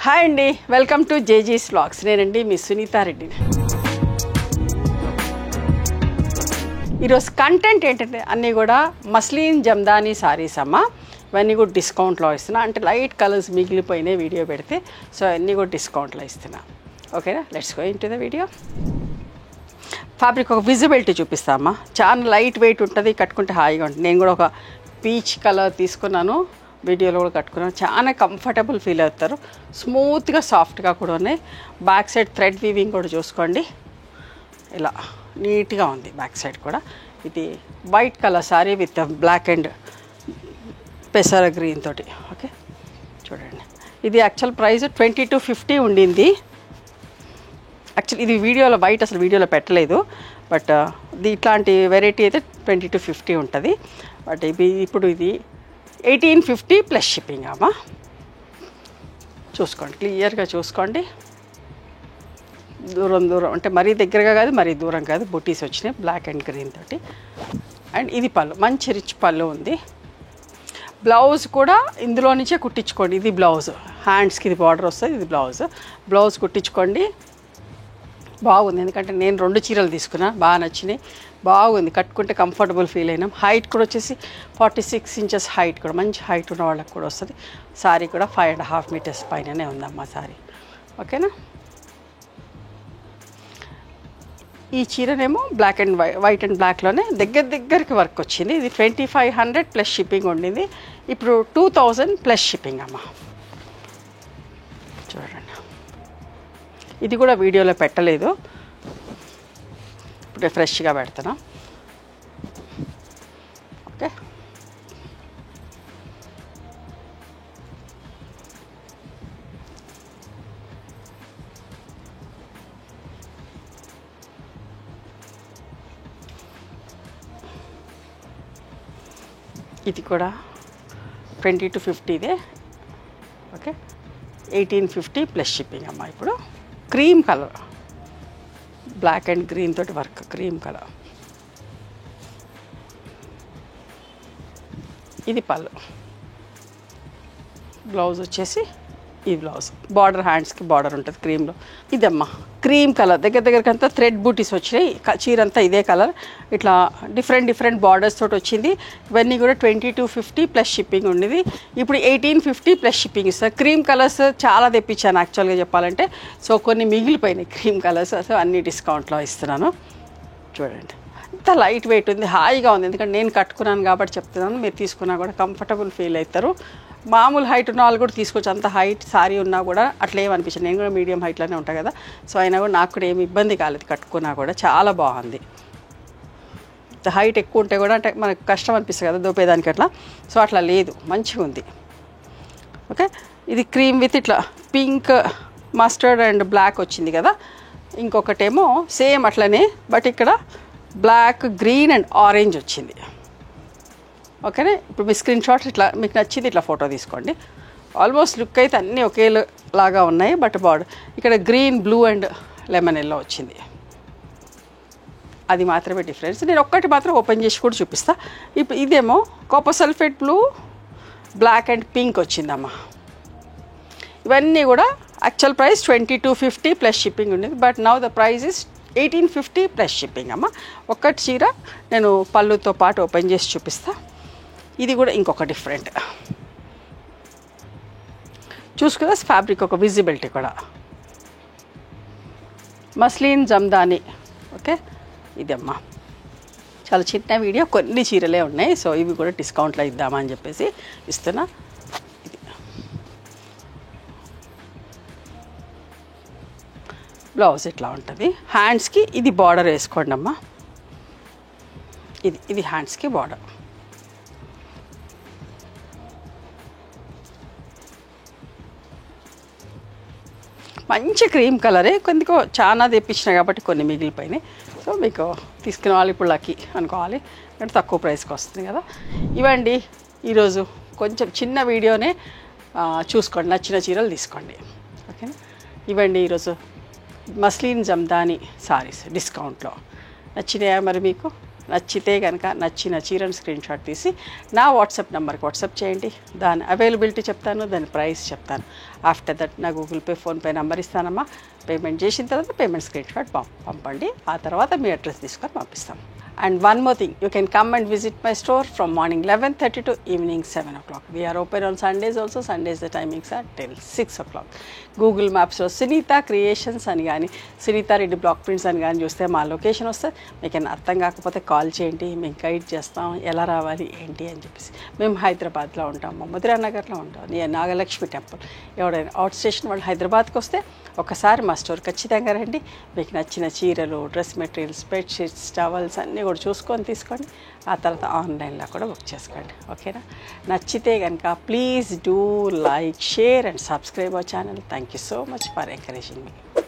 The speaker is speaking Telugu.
హాయ్ అండి, వెల్కమ్ టు జేజీస్ వ్లాగ్స్. నేనండి మీ సునీతా రెడ్డిని. ఈరోజు కంటెంట్ ఏంటంటే అన్నీ కూడా మస్లిన్ జమ్దానీ సారీస్ అమ్మ. ఇవన్నీ కూడా డిస్కౌంట్లో ఇస్తున్నా. అంటే లైట్ కలర్స్ మిగిలిపోయినాయి వీడియో పెడితే, సో అన్నీ కూడా డిస్కౌంట్లో ఇస్తున్నా. ఓకేనా, let's go into the video. Fabric ఒక విజిబిలిటీ చూపిస్తామా. చాలా లైట్ వెయిట్ ఉంటుంది, కట్టుకుంటే హాయిగా ఉంటుంది. నేను కూడా ఒక పీచ్ కలర్ తీసుకున్నాను, వీడియోలో కూడా కట్టుకున్నాను. చాలా కంఫర్టబుల్ ఫీల్ అవుతారు. స్మూత్గా సాఫ్ట్గా కూడా ఉన్నాయి. బ్యాక్ సైడ్ థ్రెడ్ వీవింగ్ కూడా చూసుకోండి, ఇలా నీట్గా ఉంది బ్యాక్ సైడ్ కూడా. ఇది white colour sari with black and పెసర గ్రీన్ తోటి. ఓకే చూడండి, ఇది యాక్చువల్ ప్రైస్ 2250 ఉండింది. యాక్చువల్లీ ఇది వీడియోలో వైట్ అసలు వీడియోలో పెట్టలేదు, బట్ ఇట్లాంటి వెరైటీ అయితే 2250 ఉంటుంది. బట్ ఇప్పుడు ఇది 1850 ప్లస్ షిప్పింగ్ అమ్మా. చూసుకోండి, క్లియర్గా చూసుకోండి. దూరం దూరం అంటే మరీ దగ్గరగా కాదు, మరీ దూరం కాదు. బుటీస్ వచ్చినాయి బ్లాక్ అండ్ గ్రీన్ తోటి. అండ్ ఇది పళ్ళు, మంచి రిచ్ పళ్ళు ఉంది. బ్లౌజ్ కూడా ఇందులో నుంచే కుట్టించుకోండి. ఇది బ్లౌజ్, హ్యాండ్స్కి ఇది బార్డర్ వస్తుంది, ఇది బ్లౌజ్ కుట్టించుకోండి. బాగుంది, ఎందుకంటే నేను 2 చీరలు తీసుకున్నా, బాగా నచ్చినాయి. బాగుంది, కట్టుకుంటే కంఫర్టబుల్ ఫీల్ అయినాం. హైట్ కూడా వచ్చేసి 46 ఇంచెస్ హైట్, కూడా మంచి హైట్ ఉన్న వాళ్ళకి కూడా వస్తుంది. సారీ కూడా 5.5 మీటర్స్ పైననే ఉందమ్మా సారీ. ఓకేనా, ఈ చీరనేమో బ్లాక్ అండ్ వైట్ అండ్ బ్లాక్లోనే దగ్గరికి వర్క్ వచ్చింది. ఇది 2500 ప్లస్ షిప్పింగ్ ఉండింది. ఇప్పుడు 2000 ప్లస్ షిప్పింగ్ అమ్మా. చూడండి, ఇది కూడా వీడియోలో పెట్టలేదు, ఇప్పుడే ఫ్రెష్గా పెడతాను. ఓకే, ఇది కూడా 2250 ఓకే, 1850 ప్లస్ షిప్పింగ్ అమ్మా. ఇప్పుడు cream colour, black and green తోటి వర్క్, క్రీమ్ కలర్. ఇది పళ్ళు, బ్లౌజ్ వచ్చేసి ఈ బ్లౌజ్, బార్డర్ హ్యాండ్స్కి బార్డర్ ఉంటుంది క్రీమ్లో. ఇదమ్మా క్రీమ్ కలర్, దగ్గరికి అంతా థ్రెడ్ బూటీస్ వచ్చినాయి. చీర అంతా ఇదే కలర్, ఇట్లా డిఫరెంట్ బార్డర్స్ తోటి వచ్చింది. ఇవన్నీ కూడా 2250 ప్లస్ షిప్పింగ్ ఉండేది. ఇప్పుడు 1850 ప్లస్ షిప్పింగ్ ఇస్తారు. క్రీమ్ కలర్స్ చాలా తెప్పించాను యాక్చువల్గా చెప్పాలంటే, సో కొన్ని మిగిలిపోయినాయి క్రీమ్ కలర్స్, సో అన్ని డిస్కౌంట్లో ఇస్తున్నాను. చూడండి, అంత లైట్ వెయిట్ ఉంది, హాయిగా ఉంది. ఎందుకంటే నేను కట్టుకున్నాను కాబట్టి చెప్తున్నాను, మీరు తీసుకున్నా కూడా కంఫర్టబుల్ ఫీల్ అవుతారు. మామూలు హైట్ ఉన్న వాళ్ళు కూడా తీసుకోవచ్చు. అంత హైట్ సారీ ఉన్నా కూడా అట్లా ఏమనిపించింది. నేను కూడా మీడియం హైట్లోనే ఉంటాను కదా, సో అయినా కూడా నాకు కూడా ఏమి ఇబ్బంది కాలేదు, కట్టుకున్నా కూడా చాలా బాగుంది. హైట్ ఎక్కువ ఉంటే కూడా అంటే మనకు కష్టం అనిపిస్తుంది కదా దోపేదానికి అట్లా, సో అట్లా లేదు, మంచిగా ఉంది. ఓకే, ఇది క్రీమ్ విత్ ఇట్లా పింక్, మస్టర్డ్ అండ్ బ్లాక్ వచ్చింది కదా. ఇంకొకటేమో సేమ్ అట్లనే, బట్ ఇక్కడ బ్లాక్, గ్రీన్ అండ్ ఆరెంజ్ వచ్చింది. ఓకేనా, ఇప్పుడు మీ స్క్రీన్ షాట్స్ ఇట్లా మీకు నచ్చింది ఇట్లా ఫోటో తీసుకోండి. ఆల్మోస్ట్ లుక్ అయితే అన్నీ ఒకేలాగా ఉన్నాయి, బట్ బార్డర్ ఇక్కడ green, blue and lemon yellow వచ్చింది. అది మాత్రమే డిఫరెన్స్. నేను ఒక్కటి మాత్రం ఓపెన్ చేసి కూడా చూపిస్తా. ఇప్పుడు ఇదేమో copper sulphate blue, black and pink వచ్చిందమ్మా. ఇవన్నీ కూడా యాక్చువల్ ప్రైస్ 2250 ప్లస్ షిప్పింగ్ ఉండేది, but now the price is 1850 plus shipping అమ్మ. ఒక్కటి చీర నేను పళ్ళుతో పాటు ఓపెన్ చేసి చూపిస్తా. ఇది కూడా ఇంకొక డిఫరెంట్ చూసుకుదా. ఫ్యాబ్రిక్ ఒక విజిబిలిటీ కూడా మస్లిన్ జమ్దానీ. ఓకే, ఇదమ్మా చాలా చిన్న వీడియో, కొన్ని చీరలే ఉన్నాయి, సో ఇవి కూడా డిస్కౌంట్లో ఇద్దామని చెప్పేసి ఇస్తున్నా. ఇది బ్లౌజ్ ఇట్లా ఉంటుంది. హ్యాండ్స్కి ఇది బార్డర్ వేసుకోండి అమ్మా. ఇది హ్యాండ్స్కి బార్డర్. మంచి క్రీమ్ కలరే, కొందుకో చాలా తెప్పించిన కాబట్టి కొన్ని మిగిలిపోయినాయి. సో మీకు తీసుకునే వాళ్ళు ఇప్పుడు లక్కీ అనుకోవాలి, అంటే తక్కువ ప్రైస్కి వస్తుంది కదా. ఇవ్వండి ఈరోజు కొంచెం చిన్న వీడియోనే, చూసుకోండి, నచ్చిన చీరలు తీసుకోండి. ఓకేనా, ఇవ్వండి ఈరోజు మస్లిన్ జమ్దానీ సారీస్ డిస్కౌంట్లో. నచ్చినాయా మరి మీకు? నచ్చితే కనుక నచ్చిన చీరను స్క్రీన్ షాట్ తీసి నా వాట్సాప్ నెంబర్కి వాట్సాప్ చేయండి. దాని అవైలబిలిటీ చెప్తాను, దాని ప్రైస్ చెప్తాను. ఆఫ్టర్ దట్ నా గూగుల్ పే, ఫోన్పే నెంబర్ ఇస్తానమ్మా. పేమెంట్ చేసిన తర్వాత పేమెంట్ స్క్రీన్ షాట్ పంపండి. ఆ తర్వాత మీ అడ్రస్ తీసుకొని పంపిస్తాం. And one more thing, you can come and visit my store from morning 11:30 to evening 7 o'clock. We are open on Sundays also. Sundays the timings are till 6 o'clock. Google Mapsలో సునీత క్రియేషన్స్ అని కానీ సునీత రెడ్డి బ్లాక్ ప్రింట్స్ అని కానీ చూస్తే మా లొకేషన్ వస్తుంది. మీకు అర్థం కాకపోతే కాల్ చేయండి, మేము గైడ్ చేస్తాం ఎలా రావాలి ఏంటి అని చెప్పేసి. మేము హైదరాబాద్లో ఉంటాము, మధురా నగర్లో ఉంటాం, నియర్ నాగలక్ష్మి టెంపుల్. ఎవడైనా అవుట్ స్టేషన్ వాళ్ళు హైదరాబాద్కి వస్తే ఒకసారి మా స్టోర్ ఖచ్చితంగా రండి. మీకు నచ్చిన చీరలు, డ్రెస్ మెటీరియల్స్, బెడ్షీట్స్, టవల్స్ అన్నీ కూడా చూసుకొని తీసుకోండి. ఆ తర్వాత ఆన్లైన్లో కూడా బుక్ చేసుకోండి. ఓకేనా? నచ్చితే కనుక please do like, share and subscribe our channel. Thank you so much for encouraging me.